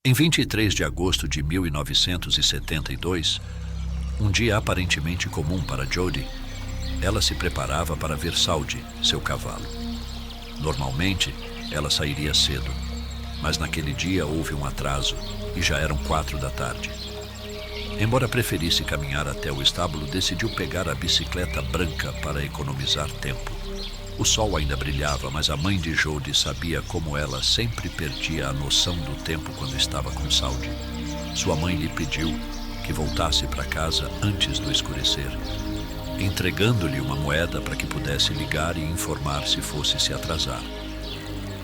Em 23 de agosto de 1972, um dia aparentemente comum para Jody, ela se preparava para ver Saudi, seu cavalo. Normalmente, ela sairia cedo, mas naquele dia houve um atraso e já eram 4 da tarde. Embora preferisse caminhar até o estábulo, decidiu pegar a bicicleta branca para economizar tempo. O sol ainda brilhava, mas a mãe de Jody sabia como ela sempre perdia a noção do tempo quando estava com Saudi. Sua mãe lhe pediu que voltasse para casa antes do escurecer, entregando-lhe uma moeda para que pudesse ligar e informar se fosse se atrasar.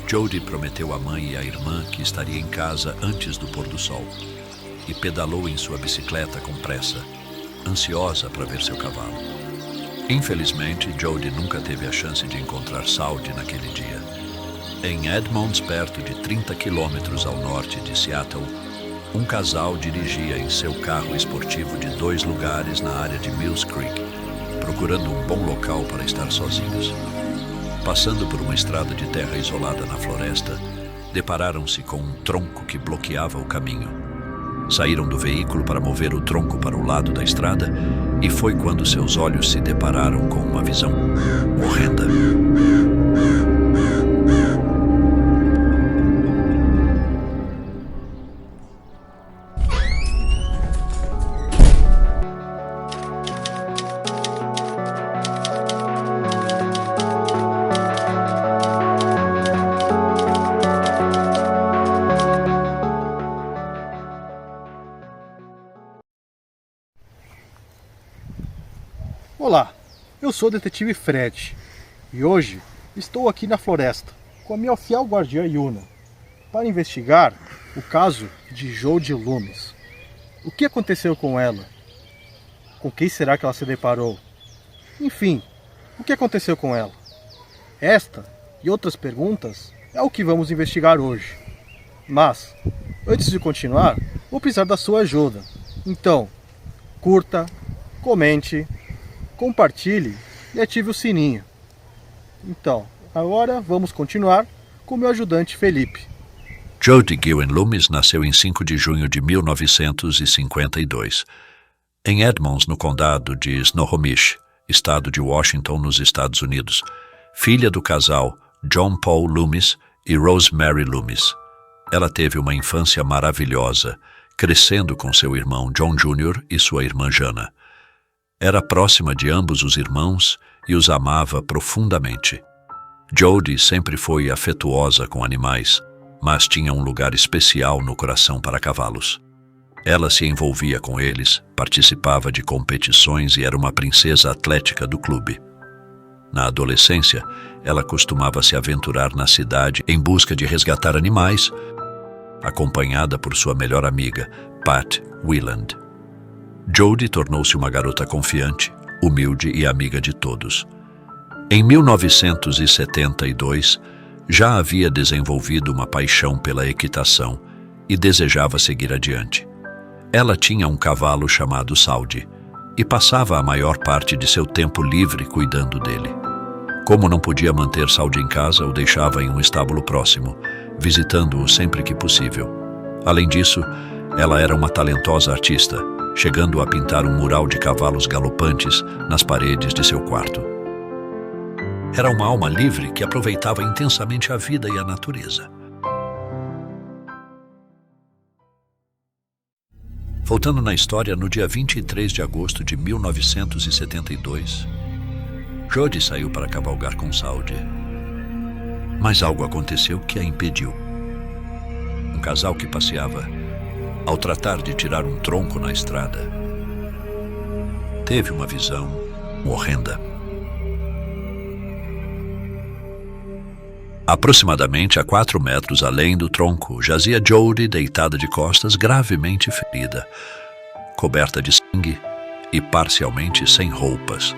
Jody prometeu à mãe e à irmã que estaria em casa antes do pôr do sol e pedalou em sua bicicleta com pressa, ansiosa para ver seu cavalo. Infelizmente, Jody nunca teve a chance de encontrar Saudi naquele dia. Em Edmonds, perto de 30 quilômetros ao norte de Seattle, um casal dirigia em seu carro esportivo de 2 lugares na área de Mills Creek, procurando um bom local para estar sozinhos. Passando por uma estrada de terra isolada na floresta, depararam-se com um tronco que bloqueava o caminho. Saíram do veículo para mover o tronco para o lado da estrada e foi quando seus olhos se depararam com uma visão horrenda. Olá, eu sou o detetive Fred e hoje estou aqui na floresta com a minha fiel guardiã Yuna para investigar o caso de Jody Loomis. O que aconteceu com ela? Com quem será que ela se deparou? Enfim, o que aconteceu com ela? Esta e outras perguntas é o que vamos investigar hoje. Mas, antes de continuar, vou precisar da sua ajuda. Então, curta, comente, compartilhe e ative o sininho. Então, agora vamos continuar com meu ajudante Felipe. Jody Gillen Loomis nasceu em 5 de junho de 1952, em Edmonds, no condado de Snohomish, estado de Washington, nos Estados Unidos, filha do casal John Paul Loomis e Rosemary Loomis. Ela teve uma infância maravilhosa, crescendo com seu irmão John Jr. e sua irmã Jana. Era próxima de ambos os irmãos e os amava profundamente. Jody sempre foi afetuosa com animais, mas tinha um lugar especial no coração para cavalos. Ela se envolvia com eles, participava de competições e era uma princesa atlética do clube. Na adolescência, ela costumava se aventurar na cidade em busca de resgatar animais, acompanhada por sua melhor amiga, Pat Wieland. Jody tornou-se uma garota confiante, humilde e amiga de todos. Em 1972, já havia desenvolvido uma paixão pela equitação e desejava seguir adiante. Ela tinha um cavalo chamado Saudi e passava a maior parte de seu tempo livre cuidando dele. Como não podia manter Saudi em casa, o deixava em um estábulo próximo, visitando-o sempre que possível. Além disso, ela era uma talentosa artista, chegando a pintar um mural de cavalos galopantes nas paredes de seu quarto. Era uma alma livre que aproveitava intensamente a vida e a natureza. Voltando na história, no dia 23 de agosto de 1972, Jody saiu para cavalgar com Saudi. Mas algo aconteceu que a impediu. Um casal que passeava, ao tratar de tirar um tronco na estrada, teve uma visão horrenda. Aproximadamente a 4 metros além do tronco, jazia Jody deitada de costas, gravemente ferida, coberta de sangue e parcialmente sem roupas.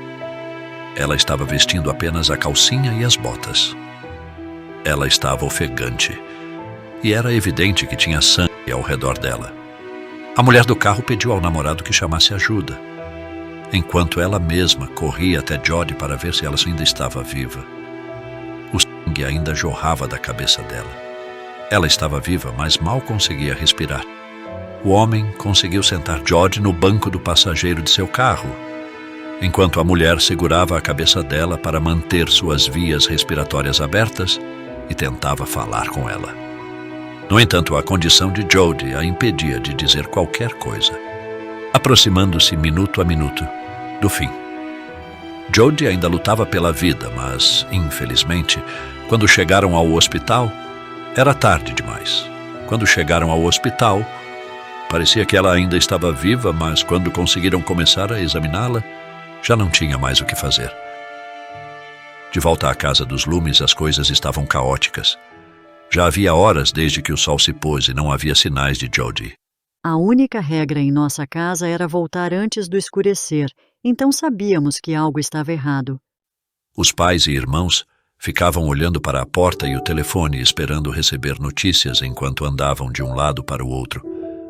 Ela estava vestindo apenas a calcinha e as botas. Ela estava ofegante e era evidente que tinha sangue ao redor dela. A mulher do carro pediu ao namorado que chamasse ajuda, enquanto ela mesma corria até Jody para ver se ela ainda estava viva. O sangue ainda jorrava da cabeça dela. Ela estava viva, mas mal conseguia respirar. O homem conseguiu sentar Jody no banco do passageiro de seu carro, enquanto a mulher segurava a cabeça dela para manter suas vias respiratórias abertas e tentava falar com ela. No entanto, a condição de Jody a impedia de dizer qualquer coisa, aproximando-se minuto a minuto do fim. Jody ainda lutava pela vida, mas, infelizmente, quando chegaram ao hospital, era tarde demais. Quando chegaram ao hospital, parecia que ela ainda estava viva, mas quando conseguiram começar a examiná-la, já não tinha mais o que fazer. De volta à casa dos Loomis, as coisas estavam caóticas. Já havia horas desde que o sol se pôs e não havia sinais de Jody. A única regra em nossa casa era voltar antes do escurecer, então sabíamos que algo estava errado. Os pais e irmãos ficavam olhando para a porta e o telefone, esperando receber notícias enquanto andavam de um lado para o outro,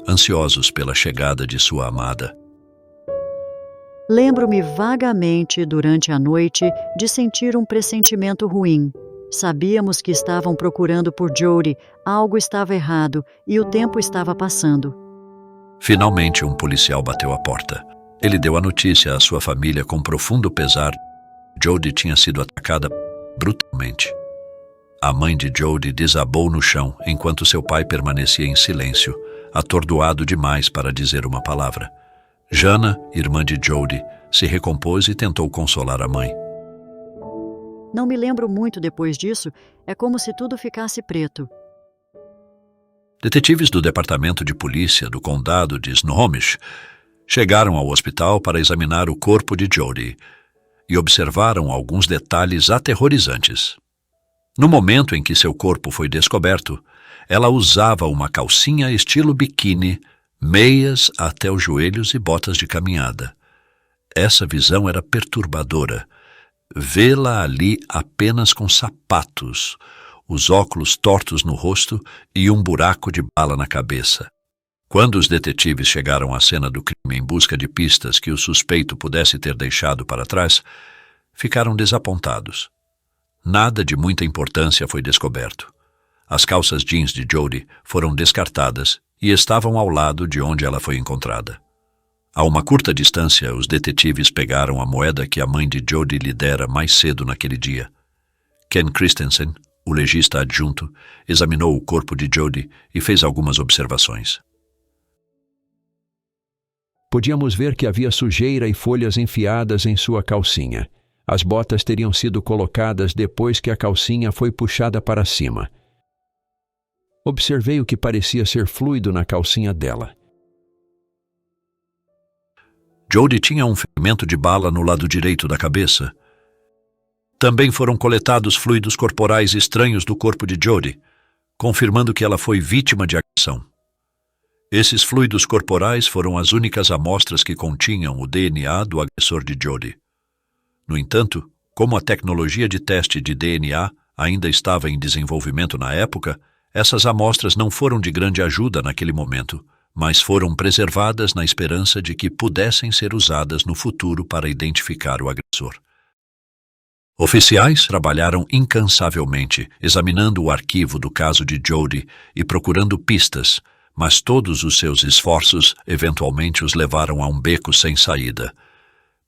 ansiosos pela chegada de sua amada. Lembro-me vagamente, durante a noite, de sentir um pressentimento ruim. Sabíamos que estavam procurando por Jody, algo estava errado e o tempo estava passando. Finalmente, um policial bateu à porta. Ele deu a notícia à sua família com profundo pesar. Jody tinha sido atacada brutalmente. A mãe de Jody desabou no chão enquanto seu pai permanecia em silêncio, atordoado demais para dizer uma palavra. Jana, irmã de Jody, se recompôs e tentou consolar a mãe. Não me lembro muito depois disso, é como se tudo ficasse preto. Detetives do Departamento de Polícia do Condado de Snohomish chegaram ao hospital para examinar o corpo de Jody e observaram alguns detalhes aterrorizantes. No momento em que seu corpo foi descoberto, ela usava uma calcinha estilo biquíni, meias até os joelhos e botas de caminhada. Essa visão era perturbadora. Vê-la ali apenas com sapatos, os óculos tortos no rosto e um buraco de bala na cabeça. Quando os detetives chegaram à cena do crime em busca de pistas que o suspeito pudesse ter deixado para trás, ficaram desapontados. Nada de muita importância foi descoberto. As calças jeans de Jody foram descartadas e estavam ao lado de onde ela foi encontrada. A uma curta distância, os detetives pegaram a moeda que a mãe de Jody lhe dera mais cedo naquele dia. Ken Christensen, o legista adjunto, examinou o corpo de Jody e fez algumas observações. Podíamos ver que havia sujeira e folhas enfiadas em sua calcinha. As botas teriam sido colocadas depois que a calcinha foi puxada para cima. Observei o que parecia ser fluido na calcinha dela. Jody tinha um ferimento de bala no lado direito da cabeça. Também foram coletados fluidos corporais estranhos do corpo de Jody, confirmando que ela foi vítima de agressão. Esses fluidos corporais foram as únicas amostras que continham o DNA do agressor de Jody. No entanto, como a tecnologia de teste de DNA ainda estava em desenvolvimento na época, essas amostras não foram de grande ajuda naquele momento, mas foram preservadas na esperança de que pudessem ser usadas no futuro para identificar o agressor. Oficiais trabalharam incansavelmente, examinando o arquivo do caso de Jody e procurando pistas, mas todos os seus esforços eventualmente os levaram a um beco sem saída.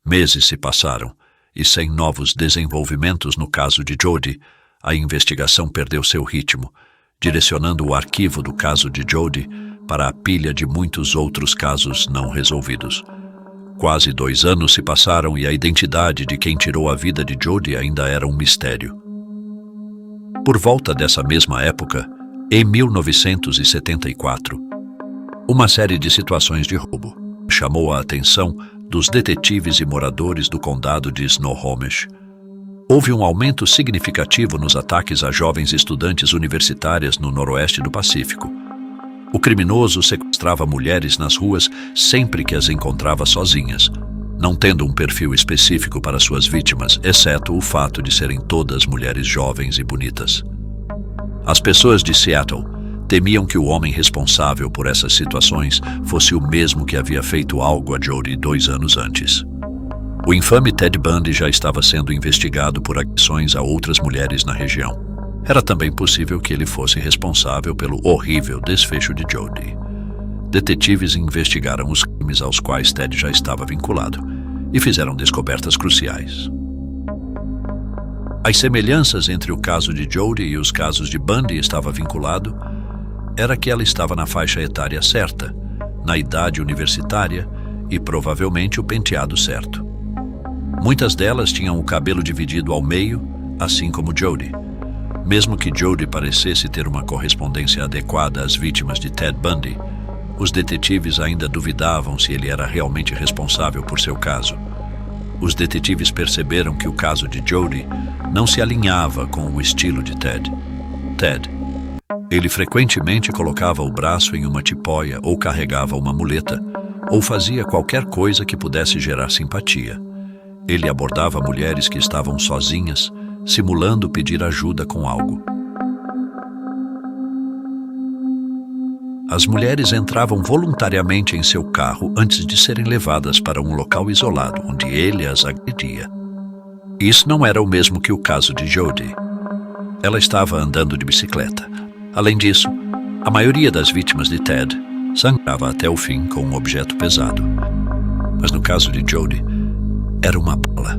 Meses se passaram, e sem novos desenvolvimentos no caso de Jody, a investigação perdeu seu ritmo, direcionando o arquivo do caso de Jody para a pilha de muitos outros casos não resolvidos. Quase 2 anos se passaram e a identidade de quem tirou a vida de Jody ainda era um mistério. Por volta dessa mesma época, em 1974, uma série de situações de roubo chamou a atenção dos detetives e moradores do condado de Snohomish. Houve um aumento significativo nos ataques a jovens estudantes universitárias no noroeste do Pacífico. O criminoso sequestrava mulheres nas ruas sempre que as encontrava sozinhas, não tendo um perfil específico para suas vítimas, exceto o fato de serem todas mulheres jovens e bonitas. As pessoas de Seattle temiam que o homem responsável por essas situações fosse o mesmo que havia feito algo a Jody 2 anos antes. O infame Ted Bundy já estava sendo investigado por agressões a outras mulheres na região. Era também possível que ele fosse responsável pelo horrível desfecho de Jody. Detetives investigaram os crimes aos quais Ted já estava vinculado e fizeram descobertas cruciais. As semelhanças entre o caso de Jody e os casos de Bundy estava vinculado era que ela estava na faixa etária certa, na idade universitária e provavelmente o penteado certo. Muitas delas tinham o cabelo dividido ao meio, assim como Jody. Mesmo que Jody parecesse ter uma correspondência adequada às vítimas de Ted Bundy, os detetives ainda duvidavam se ele era realmente responsável por seu caso. Os detetives perceberam que o caso de Jody não se alinhava com o estilo de Ted. Ele frequentemente colocava o braço em uma tipóia ou carregava uma muleta, ou fazia qualquer coisa que pudesse gerar simpatia. Ele abordava mulheres que estavam sozinhas, simulando pedir ajuda com algo. As mulheres entravam voluntariamente em seu carro antes de serem levadas para um local isolado, onde ele as agredia. Isso não era o mesmo que o caso de Jody. Ela estava andando de bicicleta. Além disso, a maioria das vítimas de Ted sangrava até o fim com um objeto pesado. Mas no caso de Jody, era uma bala.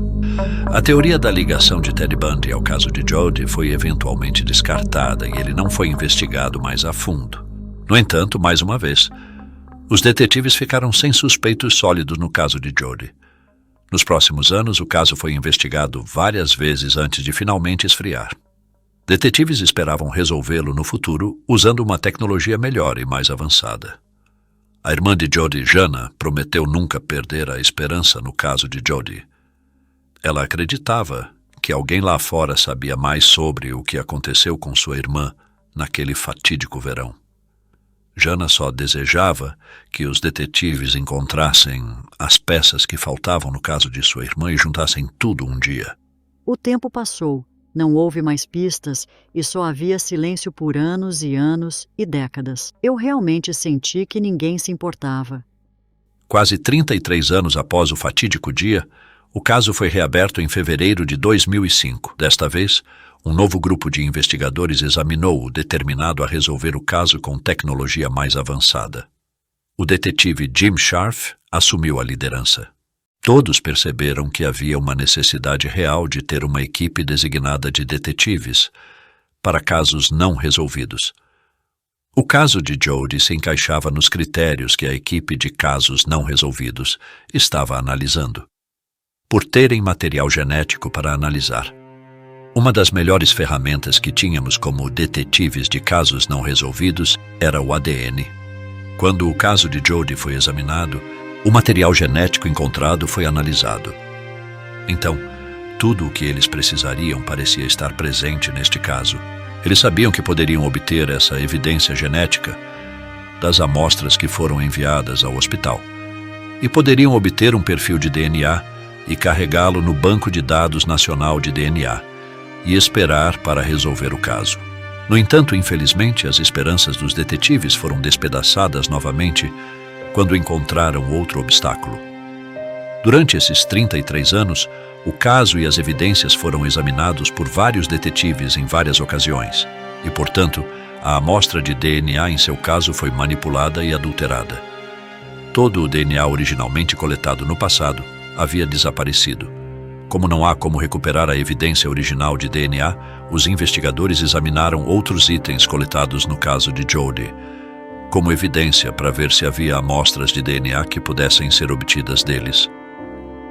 A teoria da ligação de Ted Bundy ao caso de Jody foi eventualmente descartada e ele não foi investigado mais a fundo. No entanto, mais uma vez, os detetives ficaram sem suspeitos sólidos no caso de Jody. Nos próximos anos, o caso foi investigado várias vezes antes de finalmente esfriar. Detetives esperavam resolvê-lo no futuro usando uma tecnologia melhor e mais avançada. A irmã de Jody, Jana, prometeu nunca perder a esperança no caso de Jody. Ela acreditava que alguém lá fora sabia mais sobre o que aconteceu com sua irmã naquele fatídico verão. Jana só desejava que os detetives encontrassem as peças que faltavam no caso de sua irmã e juntassem tudo um dia. O tempo passou. Não houve mais pistas e só havia silêncio por anos e anos e décadas. Eu realmente senti que ninguém se importava. Quase 33 anos após o fatídico dia, o caso foi reaberto em fevereiro de 2005. Desta vez, um novo grupo de investigadores examinou-o, determinado a resolver o caso com tecnologia mais avançada. O detetive Jim Scharf assumiu a liderança. Todos perceberam que havia uma necessidade real de ter uma equipe designada de detetives para casos não resolvidos. O caso de Jody se encaixava nos critérios que a equipe de casos não resolvidos estava analisando. Por terem material genético para analisar. Uma das melhores ferramentas que tínhamos como detetives de casos não resolvidos era o ADN. Quando o caso de Jody foi examinado, o material genético encontrado foi analisado. Então, tudo o que eles precisariam parecia estar presente neste caso. Eles sabiam que poderiam obter essa evidência genética das amostras que foram enviadas ao hospital e poderiam obter um perfil de DNA e carregá-lo no Banco de Dados Nacional de DNA e esperar para resolver o caso. No entanto, infelizmente, as esperanças dos detetives foram despedaçadas novamente quando encontraram outro obstáculo. Durante esses 33 anos, o caso e as evidências foram examinados por vários detetives em várias ocasiões e, portanto, a amostra de DNA em seu caso foi manipulada e adulterada. Todo o DNA originalmente coletado no passado havia desaparecido. Como não há como recuperar a evidência original de DNA, os investigadores examinaram outros itens coletados no caso de Jody, como evidência para ver se havia amostras de DNA que pudessem ser obtidas deles.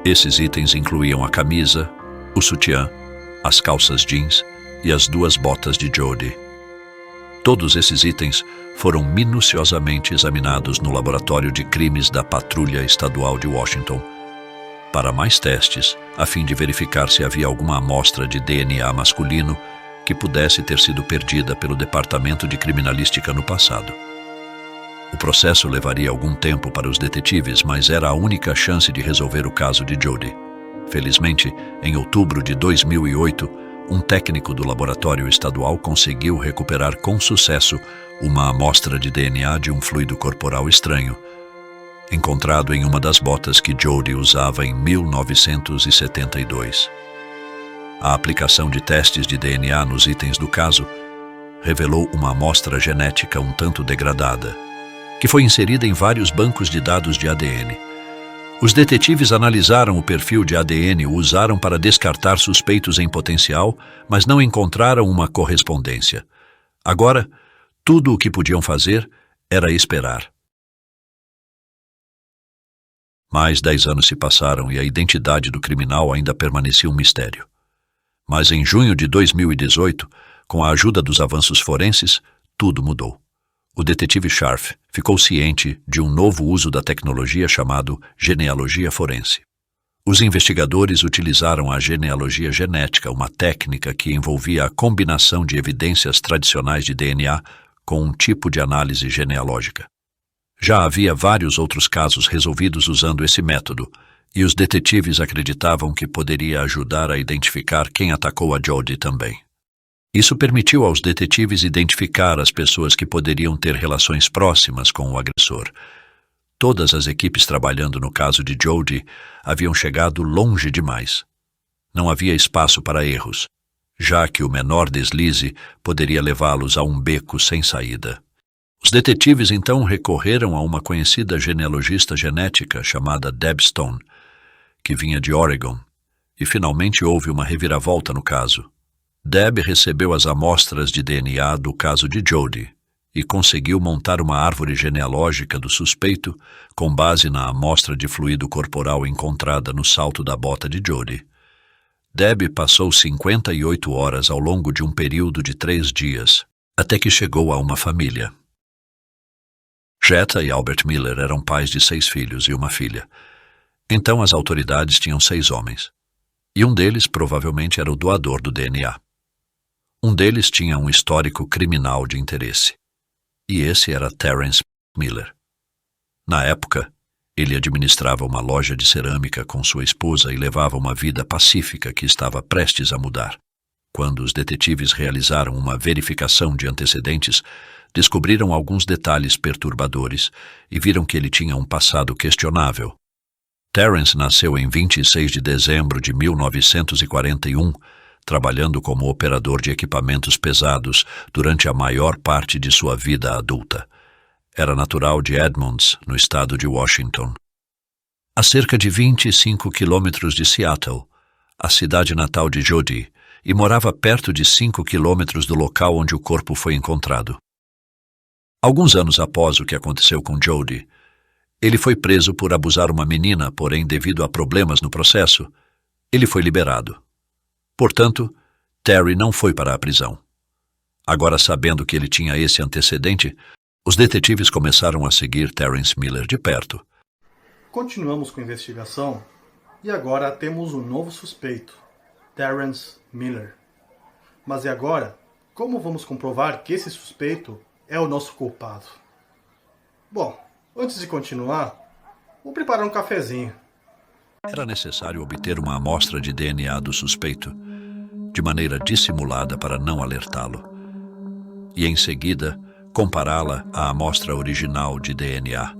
Esses itens incluíam a camisa, o sutiã, as calças jeans e as 2 botas de Jody. Todos esses itens foram minuciosamente examinados no Laboratório de Crimes da Patrulha Estadual de Washington para mais testes, a fim de verificar se havia alguma amostra de DNA masculino que pudesse ter sido perdida pelo Departamento de Criminalística no passado. O processo levaria algum tempo para os detetives, mas era a única chance de resolver o caso de Jody. Felizmente, em outubro de 2008, um técnico do laboratório estadual conseguiu recuperar com sucesso uma amostra de DNA de um fluido corporal estranho, encontrado em uma das botas que Jody usava em 1972. A aplicação de testes de DNA nos itens do caso revelou uma amostra genética um tanto degradada, que foi inserida em vários bancos de dados de ADN. Os detetives analisaram o perfil de ADN e o usaram para descartar suspeitos em potencial, mas não encontraram uma correspondência. Agora, tudo o que podiam fazer era esperar. Mais 10 anos se passaram e a identidade do criminal ainda permanecia um mistério. Mas em junho de 2018, com a ajuda dos avanços forenses, tudo mudou. O detetive Scharf ficou ciente de um novo uso da tecnologia chamado genealogia forense. Os investigadores utilizaram a genealogia genética, uma técnica que envolvia a combinação de evidências tradicionais de DNA com um tipo de análise genealógica. Já havia vários outros casos resolvidos usando esse método, e os detetives acreditavam que poderia ajudar a identificar quem atacou a Jodi também. Isso permitiu aos detetives identificar as pessoas que poderiam ter relações próximas com o agressor. Todas as equipes trabalhando no caso de Jodi haviam chegado longe demais. Não havia espaço para erros, já que o menor deslize poderia levá-los a um beco sem saída. Os detetives então recorreram a uma conhecida genealogista genética chamada Deb Stone, que vinha de Oregon, e finalmente houve uma reviravolta no caso. Deb recebeu as amostras de DNA do caso de Jodi e conseguiu montar uma árvore genealógica do suspeito com base na amostra de fluido corporal encontrada no salto da bota de Jodi. Deb passou 58 horas ao longo de um período de 3 dias, até que chegou a uma família. Jetta e Albert Miller eram pais de 6 filhos e uma filha. Então as autoridades tinham 6 homens, e um deles provavelmente era o doador do DNA. Um deles tinha um histórico criminal de interesse, e esse era Terence Miller. Na época, ele administrava uma loja de cerâmica com sua esposa e levava uma vida pacífica que estava prestes a mudar. Quando os detetives realizaram uma verificação de antecedentes, descobriram alguns detalhes perturbadores e viram que ele tinha um passado questionável. Terence nasceu em 26 de dezembro de 1941, trabalhando como operador de equipamentos pesados durante a maior parte de sua vida adulta. Era natural de Edmonds, no estado de Washington. A cerca de 25 quilômetros de Seattle, a cidade natal de Jodi, e morava perto de 5 quilômetros do local onde o corpo foi encontrado. Alguns anos após o que aconteceu com Jodi, ele foi preso por abusar uma menina, porém, devido a problemas no processo, ele foi liberado. Portanto, Terry não foi para a prisão. Agora, sabendo que ele tinha esse antecedente, os detetives começaram a seguir Terence Miller de perto. Continuamos com a investigação e agora temos um novo suspeito, Terence Miller. Mas e agora, como vamos comprovar que esse suspeito é o nosso culpado? Bom, antes de continuar, vou preparar um cafezinho. Era necessário obter uma amostra de DNA do suspeito, de maneira dissimulada para não alertá-lo, e em seguida compará-la à amostra original de DNA.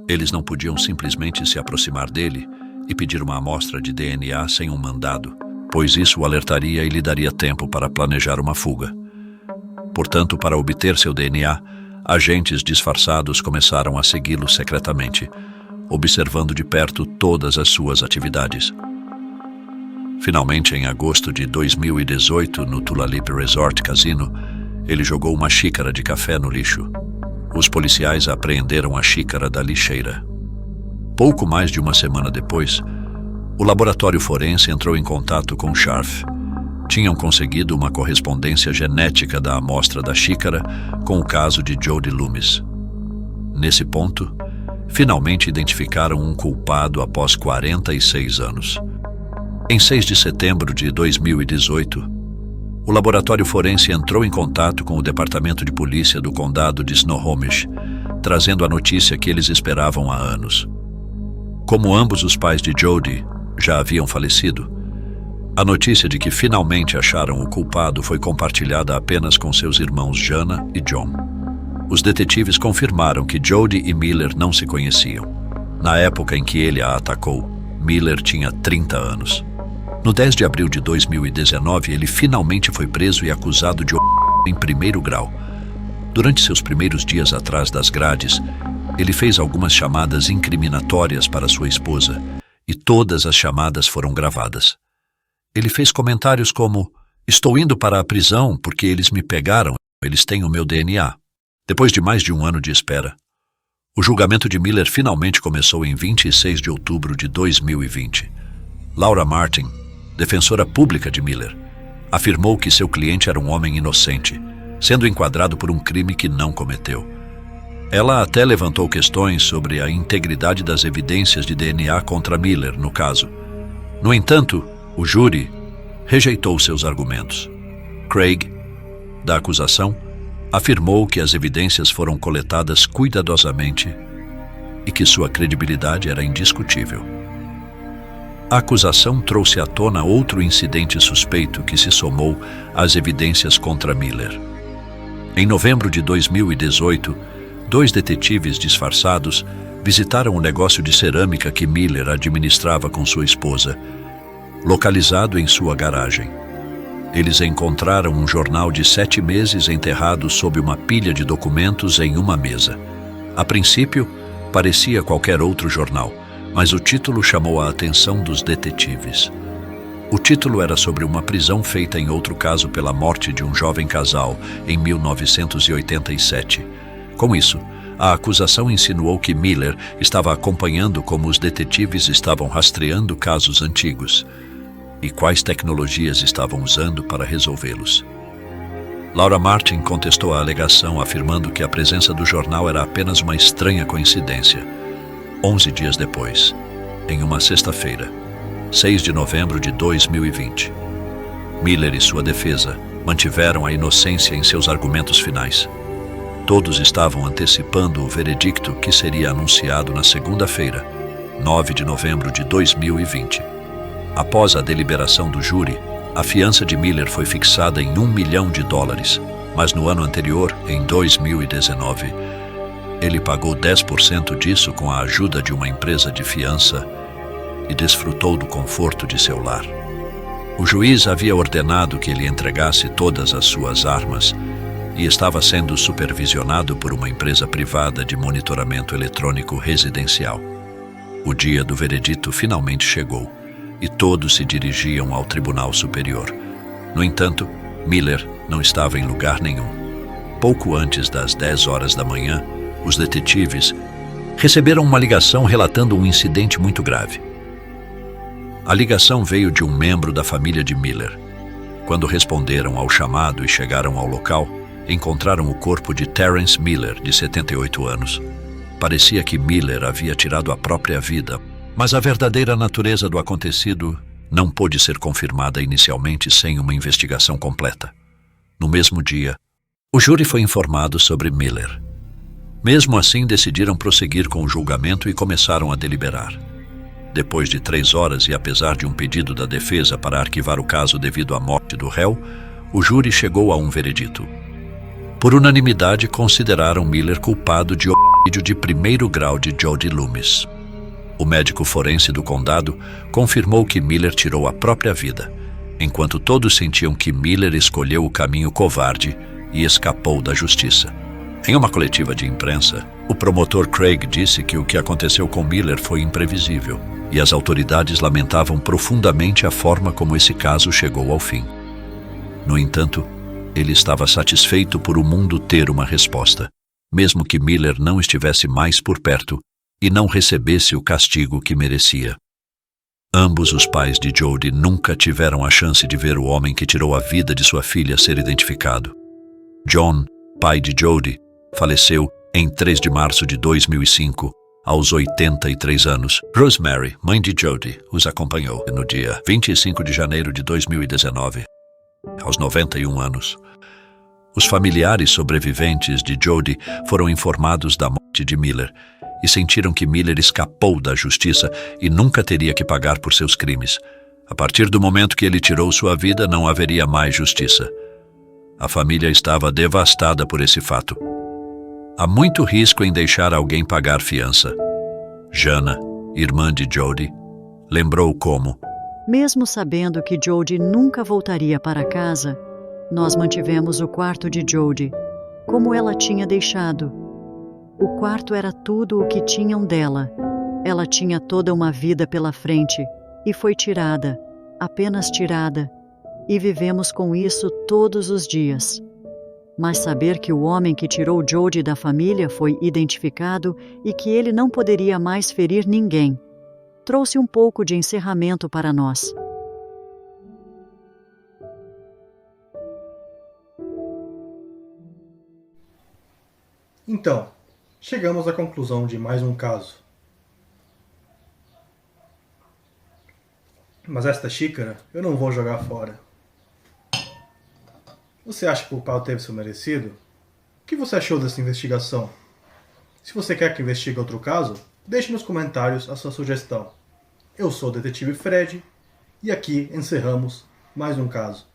Eles não podiam simplesmente se aproximar dele e pedir uma amostra de DNA sem um mandado, pois isso o alertaria e lhe daria tempo para planejar uma fuga. Portanto, para obter seu DNA, agentes disfarçados começaram a segui-lo secretamente, observando de perto todas as suas atividades. Finalmente, em agosto de 2018, no Tulalip Resort Casino, ele jogou uma xícara de café no lixo. Os policiais apreenderam a xícara da lixeira. Pouco mais de uma semana depois, o laboratório forense entrou em contato com Scharf. Tinham conseguido uma correspondência genética da amostra da xícara com o caso de Jodi Loomis. Nesse ponto, finalmente identificaram um culpado após 46 anos. Em 6 de setembro de 2018, o laboratório forense entrou em contato com o Departamento de Polícia do Condado de Snohomish, trazendo a notícia que eles esperavam há anos. Como ambos os pais de Jodi já haviam falecido, a notícia de que finalmente acharam o culpado foi compartilhada apenas com seus irmãos Jana e John. Os detetives confirmaram que Jodi e Miller não se conheciam. Na época em que ele a atacou, Miller tinha 30 anos. No 10 de abril de 2019, ele finalmente foi preso e acusado de em primeiro grau. Durante seus primeiros dias atrás das grades, ele fez algumas chamadas incriminatórias para sua esposa, e todas as chamadas foram gravadas. Ele fez comentários como: "Estou indo para a prisão porque eles me pegaram, eles têm o meu DNA." Depois de mais de um ano de espera, o julgamento de Miller finalmente começou em 26 de outubro de 2020. Laura Martin, defensora pública de Miller, afirmou que seu cliente era um homem inocente, sendo enquadrado por um crime que não cometeu. Ela até levantou questões sobre a integridade das evidências de DNA contra Miller, no caso. No entanto, o júri rejeitou seus argumentos. Craig, da acusação, afirmou que as evidências foram coletadas cuidadosamente e que sua credibilidade era indiscutível. A acusação trouxe à tona outro incidente suspeito que se somou às evidências contra Miller. Em novembro de 2018, 2 detetives disfarçados visitaram o negócio de cerâmica que Miller administrava com sua esposa, localizado em sua garagem. Eles encontraram um jornal de 7 meses enterrado sob uma pilha de documentos em uma mesa. A princípio, parecia qualquer outro jornal, mas o título chamou a atenção dos detetives. O título era sobre uma prisão feita em outro caso pela morte de um jovem casal em 1987. Com isso, a acusação insinuou que Miller estava acompanhando como os detetives estavam rastreando casos antigos e quais tecnologias estavam usando para resolvê-los. Laura Martin contestou a alegação, afirmando que a presença do jornal era apenas uma estranha coincidência. 11 dias depois, em uma sexta-feira, 6 de novembro de 2020, Miller e sua defesa mantiveram a inocência em seus argumentos finais. Todos estavam antecipando o veredicto que seria anunciado na segunda-feira, 9 de novembro de 2020. Após a deliberação do júri, a fiança de Miller foi fixada em $1 milhão, mas no ano anterior, em 2019, ele pagou 10% disso com a ajuda de uma empresa de fiança e desfrutou do conforto de seu lar. O juiz havia ordenado que ele entregasse todas as suas armas e estava sendo supervisionado por uma empresa privada de monitoramento eletrônico residencial. O dia do veredito finalmente chegou e todos se dirigiam ao Tribunal Superior. No entanto, Miller não estava em lugar nenhum. Pouco antes das 10 horas da manhã, os detetives receberam uma ligação relatando um incidente muito grave. A ligação veio de um membro da família de Miller. Quando responderam ao chamado e chegaram ao local, encontraram o corpo de Terrence Miller, de 78 anos. Parecia que Miller havia tirado a própria vida, mas a verdadeira natureza do acontecido não pôde ser confirmada inicialmente sem uma investigação completa. No mesmo dia, o júri foi informado sobre Miller. Mesmo assim, decidiram prosseguir com o julgamento e começaram a deliberar. Depois de 3 horas e apesar de um pedido da defesa para arquivar o caso devido à morte do réu, o júri chegou a um veredito. Por unanimidade, consideraram Miller culpado de homicídio de primeiro grau de Jody Loomis. O médico forense do condado confirmou que Miller tirou a própria vida, enquanto todos sentiam que Miller escolheu o caminho covarde e escapou da justiça. Em uma coletiva de imprensa, o promotor Craig disse que o que aconteceu com Miller foi imprevisível e as autoridades lamentavam profundamente a forma como esse caso chegou ao fim. No entanto, ele estava satisfeito por o mundo ter uma resposta, mesmo que Miller não estivesse mais por perto e não recebesse o castigo que merecia. Ambos os pais de Jody nunca tiveram a chance de ver o homem que tirou a vida de sua filha ser identificado. John, pai de Jody, faleceu em 3 de março de 2005, aos 83 anos. Rosemary, mãe de Jody, os acompanhou no dia 25 de janeiro de 2019, aos 91 anos. Os familiares sobreviventes de Jody foram informados da morte de Miller e sentiram que Miller escapou da justiça e nunca teria que pagar por seus crimes. A partir do momento que ele tirou sua vida, não haveria mais justiça. A família estava devastada por esse fato. Há muito risco em deixar alguém pagar fiança. Jana, irmã de Jody, lembrou como: Mesmo sabendo que Jody nunca voltaria para casa, nós mantivemos o quarto de Jody, como ela tinha deixado. O quarto era tudo o que tinham dela. Ela tinha toda uma vida pela frente e foi tirada, apenas tirada, e vivemos com isso todos os dias. Mas saber que o homem que tirou Jody da família foi identificado e que ele não poderia mais ferir ninguém, trouxe um pouco de encerramento para nós. Então, chegamos à conclusão de mais um caso. Mas esta xícara eu não vou jogar fora. Você acha que o culpado teve seu merecido? O que você achou dessa investigação? Se você quer que investigue outro caso, deixe nos comentários a sua sugestão. Eu sou o Detetive Fred e aqui encerramos mais um caso.